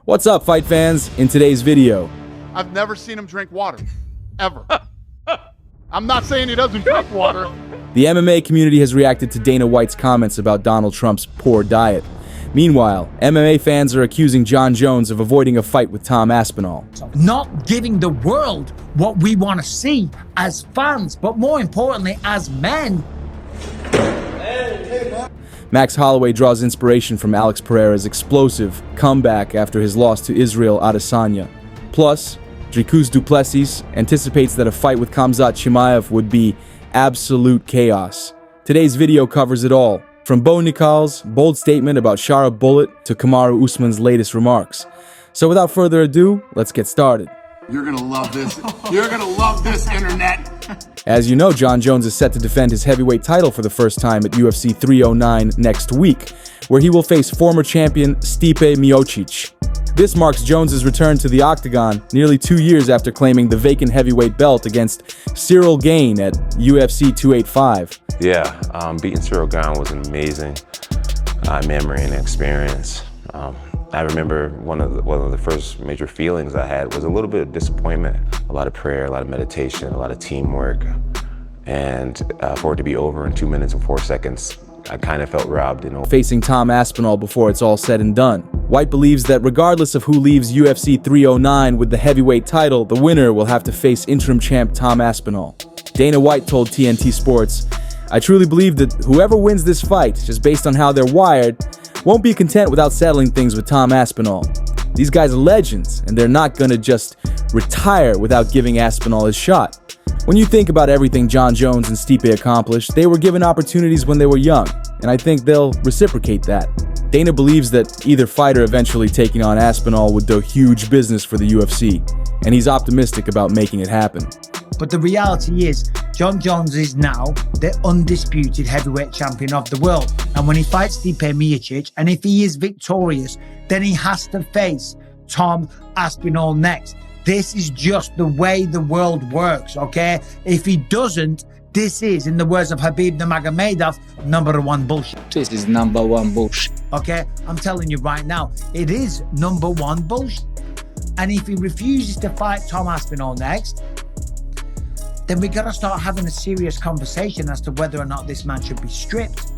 What's up, fight fans? In today's video, I've never seen him drink water, ever. I'm not saying he doesn't drink water. the MMA community has reacted to Dana White's comments about Donald Trump's poor diet. Meanwhile, MMA fans are accusing Jon Jones of avoiding a fight with Tom Aspinall. Not giving the world what we want to see as fans, but more importantly, as men. Max Holloway draws inspiration from Alex Pereira's explosive comeback after his loss to Israel Adesanya. Plus, Dricus Du Plessis anticipates that a fight with Khamzat Chimaev would be absolute chaos. Today's video covers it all, from Bo Nickal's bold statement about Shara Bullet to Kamaru Usman's latest remarks. So without further ado, let's get started. You're gonna love this. You're gonna love this, internet. As you know, Jon Jones is set to defend his heavyweight title for the first time at UFC 309 next week, where he will face former champion Stipe Miocic. This marks Jones' return to the octagon nearly 2 years after claiming the vacant heavyweight belt against Cyril Gane at UFC 285. Yeah, beating Cyril Gane was an amazing memory and experience. I remember one of the first major feelings I had was a little bit of disappointment, a lot of prayer, a lot of meditation, a lot of teamwork, and for it to be over in 2 minutes and 4 seconds, I kind of felt robbed. Facing Tom Aspinall before it's all said and done. White believes that regardless of who leaves UFC 309 with the heavyweight title, the winner will have to face interim champ Tom Aspinall. Dana White told TNT Sports, "I truly believe that whoever wins this fight, just based on how they're wired, won't be content without settling things with Tom Aspinall. These guys are legends, and they're not gonna just retire without giving Aspinall his shot." When you think about everything Jon Jones and Stipe accomplished, they were given opportunities when they were young, and I think they'll reciprocate that. Dana believes that either fighter eventually taking on Aspinall would do huge business for the UFC, and he's optimistic about making it happen. But the reality is, Jon Jones is now the undisputed heavyweight champion of the world. And when he fights Stipe Miocic, and if he is victorious, then he has to face Tom Aspinall next. This is just the way the world works, okay? If he doesn't, this is, in the words of Khabib Nurmagomedov, number one bullshit. This is number one bullshit. Okay? I'm telling you right now, it is number one bullshit. And if he refuses to fight Tom Aspinall next, then we got to start having a serious conversation as to whether or not this man should be stripped.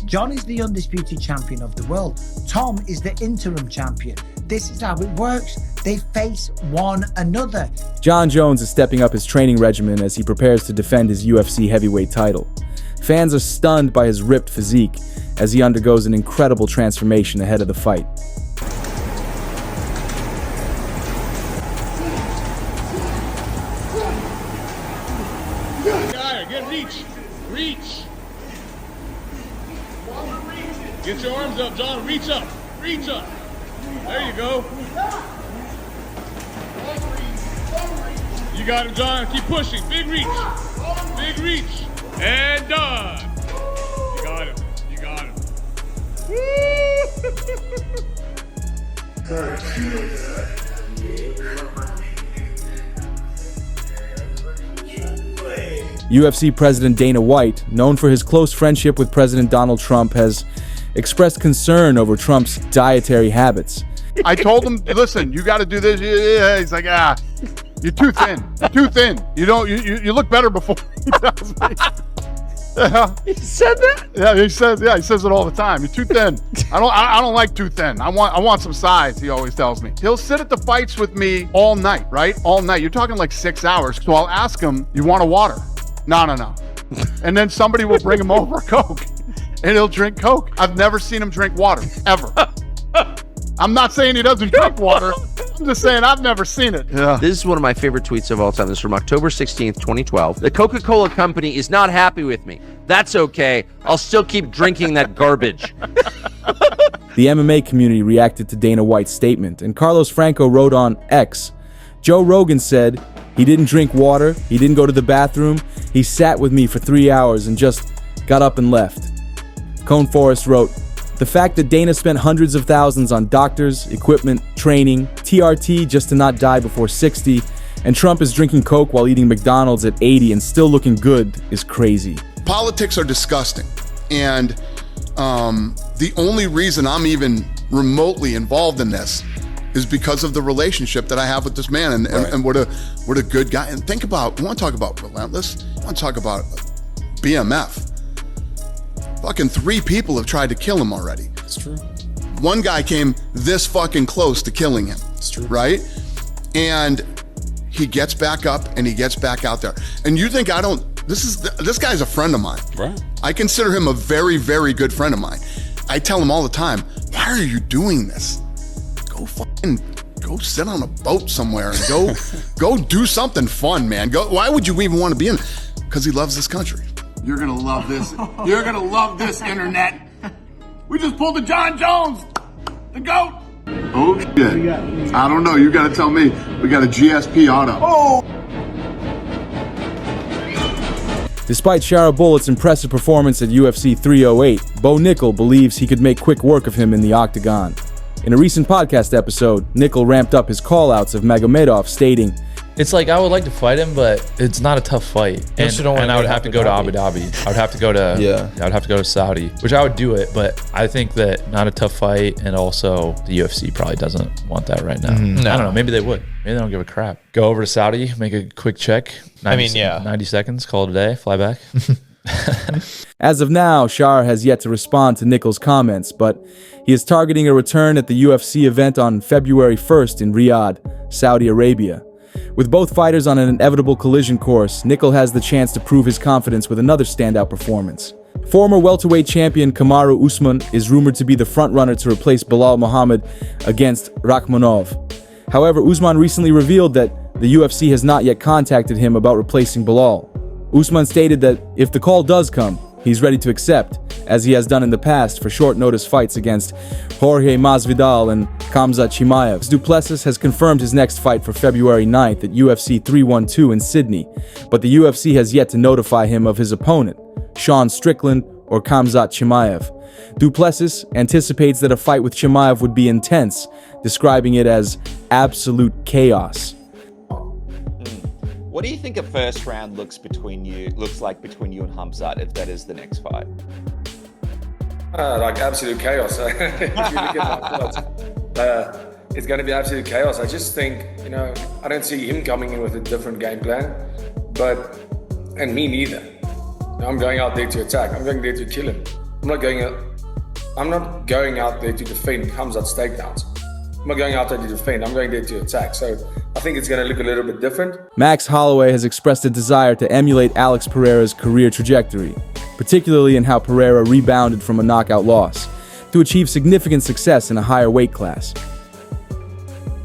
Jon is the undisputed champion of the world. Tom is the interim champion. This is how it works. They face one another. Jon Jones is stepping up his training regimen as he prepares to defend his UFC heavyweight title. Fans are stunned by his ripped physique as he undergoes an incredible transformation ahead of the fight. Get reach. Reach. Get your arms up, Jon. Reach up. Reach up. There you go. You got him, Jon. Keep pushing. Big reach. Big reach. And done. You got him. You got him. UFC President Dana White, known for his close friendship with President Donald Trump, has expressed concern over Trump's dietary habits. I told him, listen, you got to do this. Yeah. He's like, you're too thin. You're too thin. You don't. You look better before. He tells me. Yeah. He said that? Yeah, he says. Yeah, he says it all the time. You're too thin. I don't like too thin. I want some size. He always tells me. He'll sit at the fights with me all night, right? All night. You're talking like 6 hours. So I'll ask him, you want a water? No. And then somebody will bring him over a Coke, and he'll drink Coke. I've never seen him drink water, ever. I'm not saying he doesn't drink water. I'm just saying I've never seen it. Yeah. This is one of my favorite tweets of all time. This is from October 16th, 2012. The Coca-Cola company is not happy with me. That's okay. I'll still keep drinking that garbage. The MMA community reacted to Dana White's statement, and Carlos Franco wrote on X, "Joe Rogan said he didn't drink water, he didn't go to the bathroom, he sat with me for 3 hours and just got up and left." Cone Forrest wrote, "The fact that Dana spent hundreds of thousands on doctors, equipment, training, TRT just to not die before 60, and Trump is drinking Coke while eating McDonald's at 80 and still looking good is crazy." Politics are disgusting, and the only reason I'm even remotely involved in this is because of the relationship that I have with this man, and what a good guy. And think about, you want to talk about relentless? You want to talk about BMF? Fucking 3 people have tried to kill him already. It's true. One guy came this fucking close to killing him. It's true. Right? And he gets back up and he gets back out there. And you think I don't, this guy's a friend of mine. Right. I consider him a very, very good friend of mine. I tell him all the time, why are you doing this? Go sit on a boat somewhere and go do something fun, man. Why would you even want to be in it? Because he loves this country. You're gonna love this. You're gonna love this, internet. We just pulled the Jon Jones, the GOAT. Oh shit. I don't know. You gotta tell me. We got a GSP auto. Oh. Despite Shara Bullet's impressive performance at UFC 308, Bo Nickal believes he could make quick work of him in the octagon. In a recent podcast episode, Nickal ramped up his call-outs of Magomedov, stating, "It's like I would like to fight him, but it's not a tough fight, and I would have to go to Abu Dhabi. I would have to go to I would have to go to Saudi, which I would do it, but I think that not a tough fight, and also the UFC probably doesn't want that right now. No. I don't know. Maybe they would. Maybe they don't give a crap. Go over to Saudi, make a quick check. 90 seconds, call it a day, fly back." As of now, Shara has yet to respond to Nickal's comments, but he is targeting a return at the UFC event on February 1st in Riyadh, Saudi Arabia. With both fighters on an inevitable collision course, Nickal has the chance to prove his confidence with another standout performance. Former welterweight champion Kamaru Usman is rumored to be the frontrunner to replace Belal Muhammad against Rakhmonov. However, Usman recently revealed that the UFC has not yet contacted him about replacing Belal. Usman stated that if the call does come, he's ready to accept, as he has done in the past for short-notice fights against Jorge Masvidal and Khamzat Chimaev. Du Plessis has confirmed his next fight for February 9th at UFC 312 in Sydney, but the UFC has yet to notify him of his opponent, Sean Strickland or Khamzat Chimaev. Du Plessis anticipates that a fight with Chimaev would be intense, describing it as absolute chaos. What do you think a first round looks like between you and Khamzat if that is the next fight? Like absolute chaos. If you look at my thoughts, it's going to be absolute chaos. I just think, I don't see him coming in with a different game plan, and me neither. I'm going out there to attack. I'm going there to kill him. I'm not going out there to defend Khamzat's takedowns. I'm not going out there to defend. I'm going there to attack. So I think it's going to look a little bit different. Max Holloway has expressed a desire to emulate Alex Pereira's career trajectory, particularly in how Pereira rebounded from a knockout loss, to achieve significant success in a higher weight class.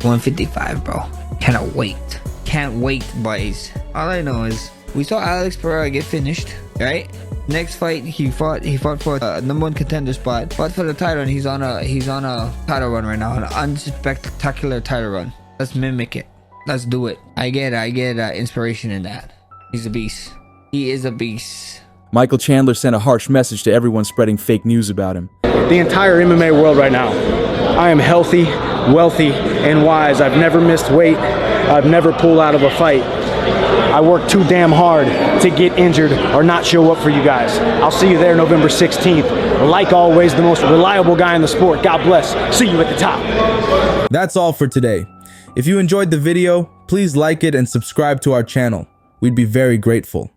155, bro. Cannot wait. Can't wait, boys. All I know is we saw Alex Pereira get finished, right? Next fight, he fought for a #1 contender spot. Fought for the title, and he's on a title run right now, an unspectacular title run. Let's mimic it. Let's do it. I get inspiration in that. He's a beast. He is a beast. Michael Chandler sent a harsh message to everyone spreading fake news about him. The entire MMA world right now. I am healthy, wealthy, and wise. I've never missed weight. I've never pulled out of a fight. I work too damn hard to get injured or not show up for you guys. I'll see you there November 16th. Like always, the most reliable guy in the sport. God bless. See you at the top. That's all for today. If you enjoyed the video, please like it and subscribe to our channel. We'd be very grateful.